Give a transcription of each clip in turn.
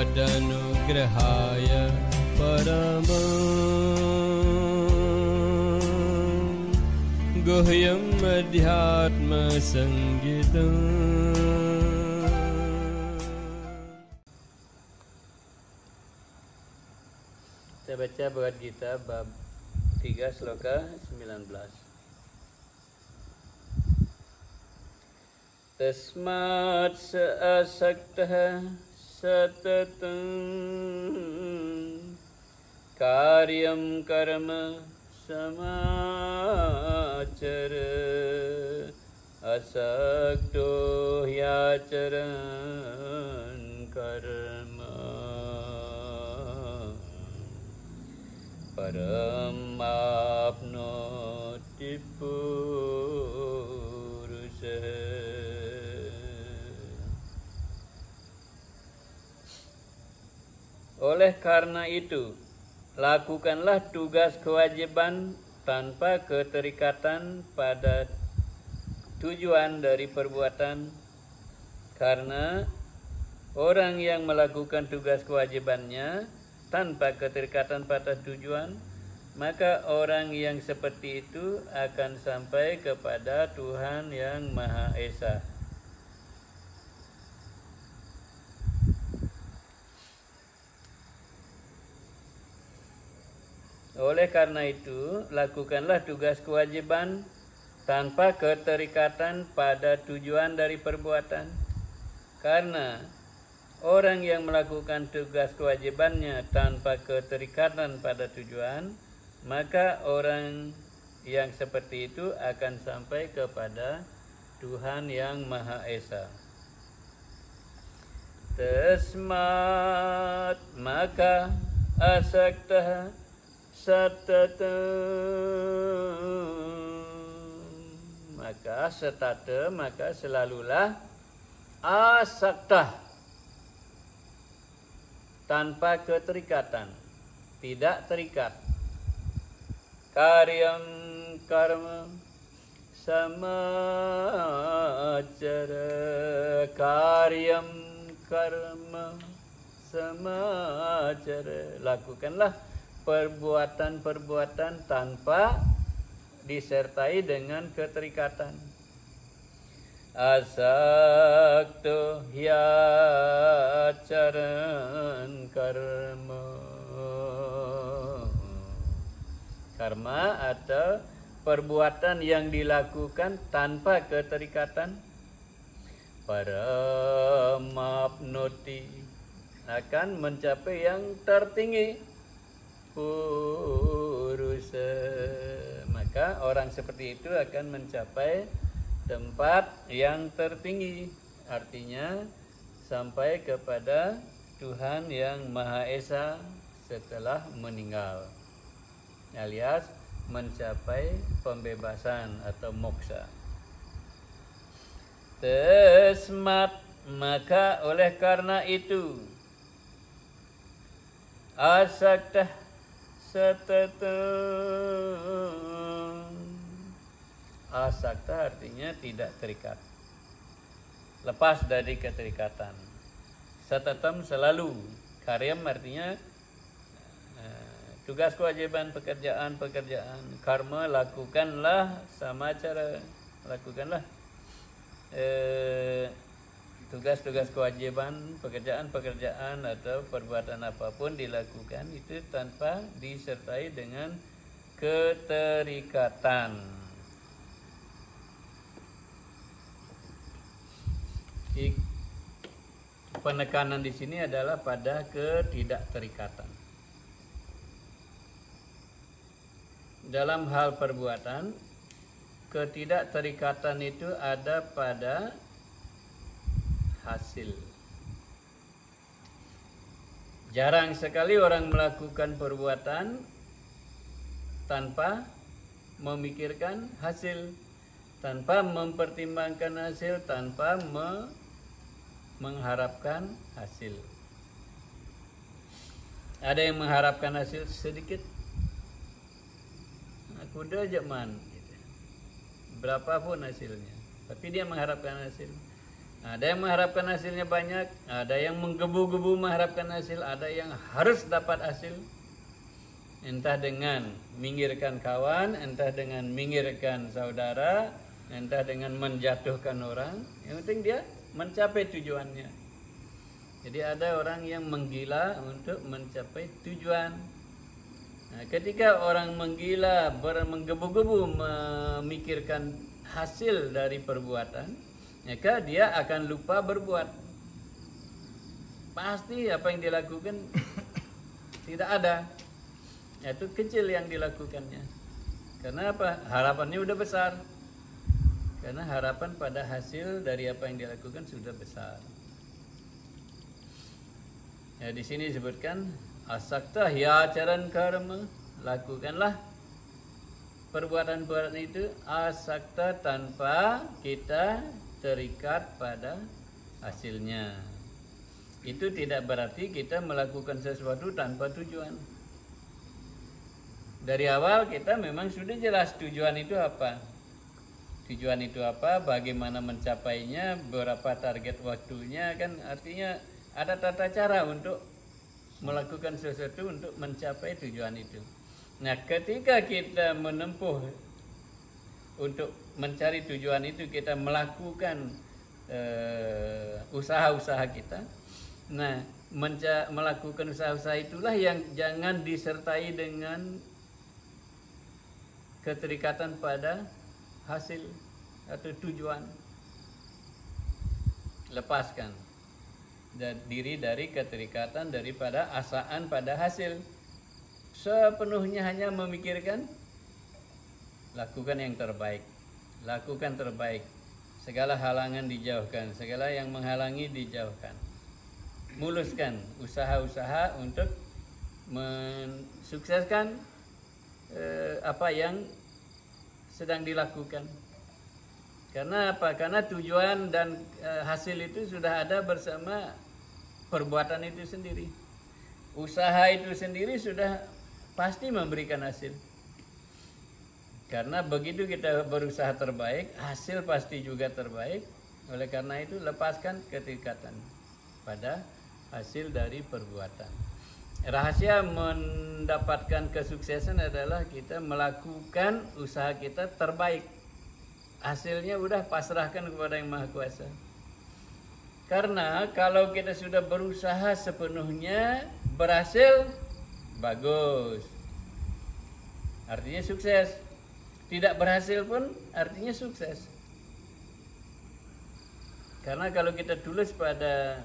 Tadanugrahaya paramam guhyam adhyatma sangitam. Saya baca Bhagavad Gita bab 3 sloka 19. Tasmat saasaktah satatam karyam karma samachara asakto hyacharan karma paramapnoti purusha. Oleh karena itu, lakukanlah tugas kewajiban tanpa keterikatan pada tujuan dari perbuatan, karena orang yang melakukan tugas kewajibannya tanpa keterikatan pada tujuan, maka orang yang seperti itu akan sampai kepada Tuhan yang Maha Esa. Oleh karena itu, lakukanlah tugas kewajiban tanpa keterikatan pada tujuan dari perbuatan. Karena orang yang melakukan tugas kewajibannya tanpa keterikatan pada tujuan, maka orang yang seperti itu akan sampai kepada Tuhan yang Maha Esa. Tasmat maka asaktah satatam, maka selalulah asakta, tanpa keterikatan, tidak terikat. Karyam karma samachara, karyam karma samachara, lakukanlah perbuatan-perbuatan tanpa disertai dengan keterikatan. Asakto hyacharan karma, karma atau perbuatan yang dilakukan tanpa keterikatan. Paramapnoti, akan mencapai yang tertinggi. Purusa, maka orang seperti itu akan mencapai tempat yang tertinggi, artinya sampai kepada Tuhan yang Maha Esa setelah meninggal, alias mencapai pembebasan atau moksha. Tasmat maka oleh karena itu asaktah satatam, asakta artinya tidak terikat, lepas dari keterikatan. Satatam selalu, karyam artinya tugas kewajiban, pekerjaan, karma lakukanlah, samachara lakukanlah tugas-tugas kewajiban, pekerjaan atau perbuatan apapun dilakukan itu tanpa disertai dengan keterikatan. Penekanan di sini adalah pada ketidakterikatan. Dalam hal perbuatan, ketidakterikatan itu ada pada hasil. Jarang sekali orang melakukan perbuatan tanpa memikirkan hasil, tanpa mempertimbangkan hasil, tanpa mengharapkan hasil. Ada yang mengharapkan hasil sedikit, aku udah jaman gitu. Berapapun hasilnya, tapi dia mengharapkan hasil. Ada yang mengharapkan hasilnya banyak, ada yang menggebu-gebu mengharapkan hasil, ada yang harus dapat hasil. Entah dengan minggirkan kawan, entah dengan minggirkan saudara, entah dengan menjatuhkan orang. Yang penting dia mencapai tujuannya. Jadi ada orang yang menggila untuk mencapai tujuan. Nah, ketika orang menggila, menggebu-gebu memikirkan hasil dari perbuatan, maka dia akan lupa berbuat. Pasti apa yang dilakukan tidak ada. Itu kecil yang dilakukannya. Karena apa? Harapannya udah besar. Karena harapan pada hasil dari apa yang dilakukan sudah besar. Ya, di sini disebutkan asakta ya acaran karma, lakukanlah perbuatan-perbuatan itu asakta tanpa kita terikat pada hasilnya. Itu tidak berarti kita melakukan sesuatu tanpa tujuan. Dari awal kita memang sudah jelas tujuan itu apa. Tujuan itu apa, bagaimana mencapainya, berapa target waktunya, kan artinya ada tata cara untuk melakukan sesuatu untuk mencapai tujuan itu. Nah, ketika kita menempuh untuk mencari tujuan itu, kita melakukan usaha-usaha kita. Nah, melakukan usaha-usaha itulah yang jangan disertai dengan keterikatan pada hasil atau tujuan. Lepaskan diri dari keterikatan daripada asaan pada hasil. Sepenuhnya hanya memikirkan lakukan yang terbaik. Lakukan terbaik. Segala halangan dijauhkan, segala yang menghalangi dijauhkan. Muluskan usaha-usaha untuk mensukseskan apa yang sedang dilakukan. Karena apa? Karena tujuan dan hasil itu sudah ada bersama perbuatan itu sendiri. Usaha itu sendiri sudah pasti memberikan hasil. Karena begitu kita berusaha terbaik, hasil pasti juga terbaik. Oleh karena itu lepaskan keterikatan pada hasil dari perbuatan. Rahasia mendapatkan kesuksesan adalah kita melakukan usaha kita terbaik. Hasilnya udah pasrahkan kepada Yang Maha Kuasa. Karena kalau kita sudah berusaha sepenuhnya berhasil, bagus, artinya sukses. Tidak berhasil pun artinya sukses. Karena kalau kita tulus pada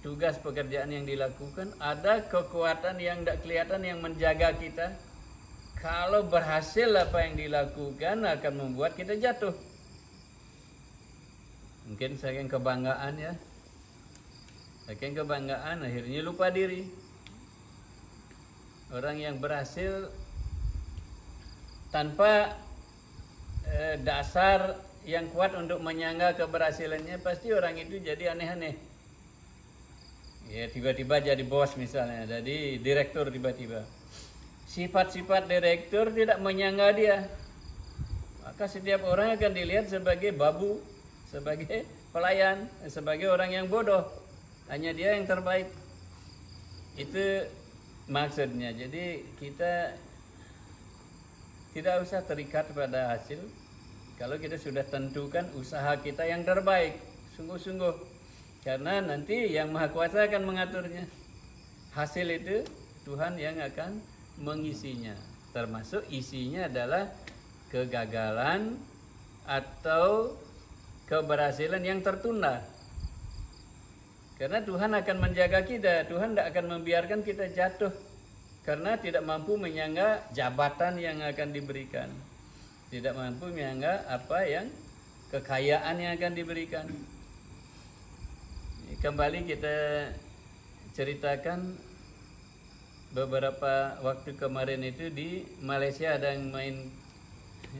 tugas pekerjaan yang dilakukan, ada kekuatan yang tidak kelihatan yang menjaga kita. Kalau berhasil apa yang dilakukan akan membuat kita jatuh. Mungkin saking kebanggaan ya. Saking kebanggaan akhirnya lupa diri. Orang yang berhasil tanpa dasar yang kuat untuk menyangga keberhasilannya, pasti orang itu jadi aneh-aneh. Ya, tiba-tiba jadi bos misalnya, jadi direktur tiba-tiba. Sifat-sifat direktur tidak menyangga dia. Maka setiap orang akan dilihat sebagai babu, sebagai pelayan, sebagai orang yang bodoh. Hanya dia yang terbaik. Itu maksudnya. Jadi kita tidak usah terikat pada hasil. Kalau kita sudah tentukan usaha kita yang terbaik, sungguh-sungguh. Karena nanti Yang Maha Kuasa akan mengaturnya. Hasil itu Tuhan yang akan mengisinya, termasuk isinya adalah kegagalan atau keberhasilan yang tertunda. Karena Tuhan akan menjaga kita, Tuhan tidak akan membiarkan kita jatuh karena tidak mampu menyangga jabatan yang akan diberikan, tidak mampu menyangga apa yang kekayaan yang akan diberikan. Kembali kita ceritakan beberapa waktu kemarin itu di Malaysia ada yang main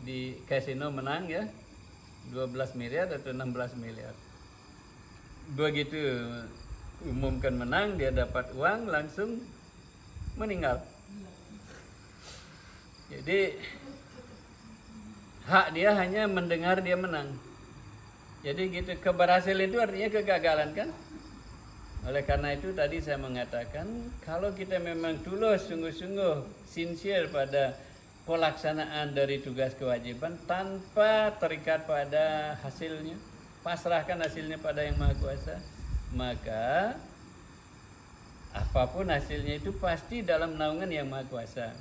di kasino menang ya 12 miliar atau 16 miliar. Begitu umumkan menang, dia dapat uang langsung meninggal. Jadi hak dia hanya mendengar dia menang. Jadi gitu, keberhasilan itu artinya kegagalan kan? Oleh karena itu tadi saya mengatakan kalau kita memang tulus, sungguh-sungguh, sincere pada pelaksanaan dari tugas kewajiban tanpa terikat pada hasilnya, pasrahkan hasilnya pada Yang Maha Kuasa, maka apapun hasilnya itu pasti dalam naungan Yang Maha Kuasa.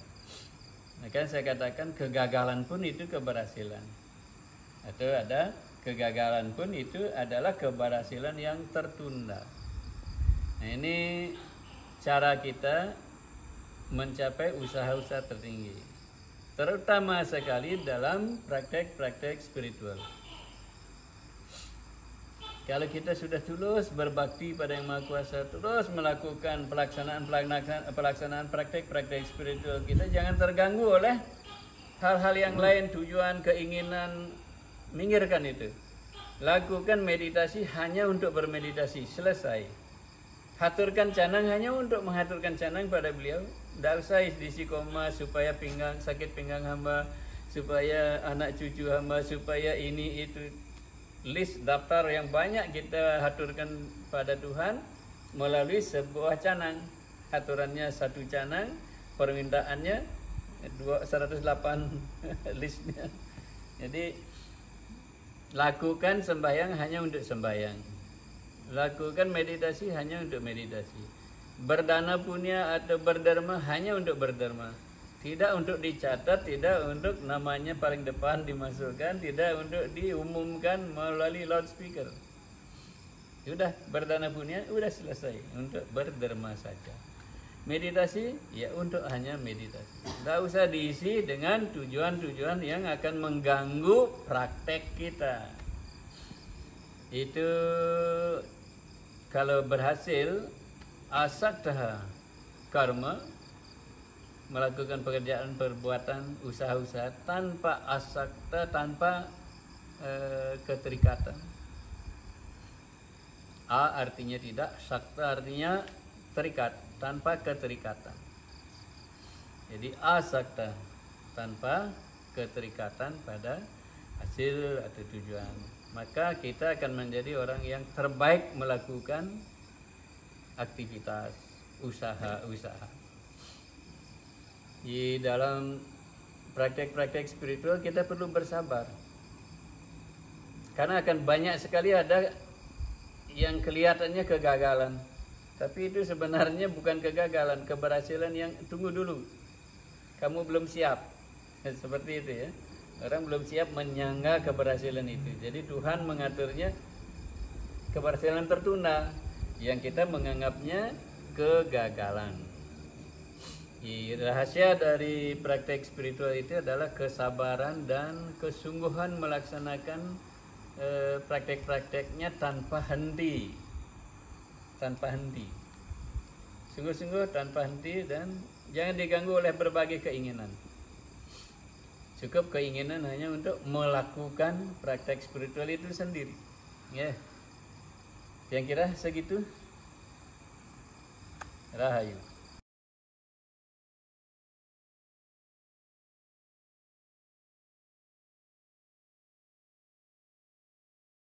Maka saya katakan kegagalan pun itu keberhasilan. Atau ada kegagalan pun itu adalah keberhasilan yang tertunda. Nah, ini cara kita mencapai usaha-usaha tertinggi. Terutama sekali dalam praktek-praktek spiritual. Kalau kita sudah tulus berbakti pada Yang Maha Kuasa, terus melakukan pelaksanaan praktek-praktek spiritual, kita jangan terganggu oleh hal-hal yang lain, tujuan, keinginan, minggirkan itu. Lakukan meditasi hanya untuk bermeditasi, selesai. Haturkan canang hanya untuk menghaturkan canang pada beliau. Tidak usah isi koma supaya sakit pinggang hamba, supaya anak cucu hamba, supaya ini itu. List daftar yang banyak kita haturkan pada Tuhan melalui sebuah canang. Haturannya 1 canang, permintaannya 108 listnya. Jadi lakukan sembahyang hanya untuk sembahyang, lakukan meditasi hanya untuk meditasi, berdana punya atau berderma hanya untuk berderma, tidak untuk dicatat, tidak untuk namanya paling depan dimasukkan, tidak untuk diumumkan melalui loudspeaker. Sudah berdana punya, sudah selesai, untuk berderma saja. Meditasi ya untuk hanya meditasi, tidak usah diisi dengan tujuan-tujuan yang akan mengganggu praktek kita. Itu kalau berhasil asakta karma, melakukan pekerjaan, perbuatan, usaha-usaha tanpa asakta, tanpa keterikatan. A artinya tidak, sakta artinya terikat, tanpa keterikatan. Jadi asakta, tanpa keterikatan pada hasil atau tujuan. Maka kita akan menjadi orang yang terbaik melakukan aktivitas, usaha-usaha. Di dalam praktek-praktek spiritual kita perlu bersabar, karena akan banyak sekali ada yang kelihatannya kegagalan, tapi itu sebenarnya bukan kegagalan, keberhasilan yang tunggu dulu, kamu belum siap. Seperti itu ya, orang belum siap menyangga keberhasilan itu. Jadi Tuhan mengaturnya keberhasilan tertunda yang kita menganggapnya kegagalan. Rahasia dari praktek spiritual itu adalah kesabaran dan kesungguhan melaksanakan praktek-prakteknya tanpa henti. Tanpa henti. Sungguh-sungguh tanpa henti, dan jangan diganggu oleh berbagai keinginan. Cukup keinginan hanya untuk melakukan praktek spiritual itu sendiri. Ya. Yang kira segitu. Rahayu.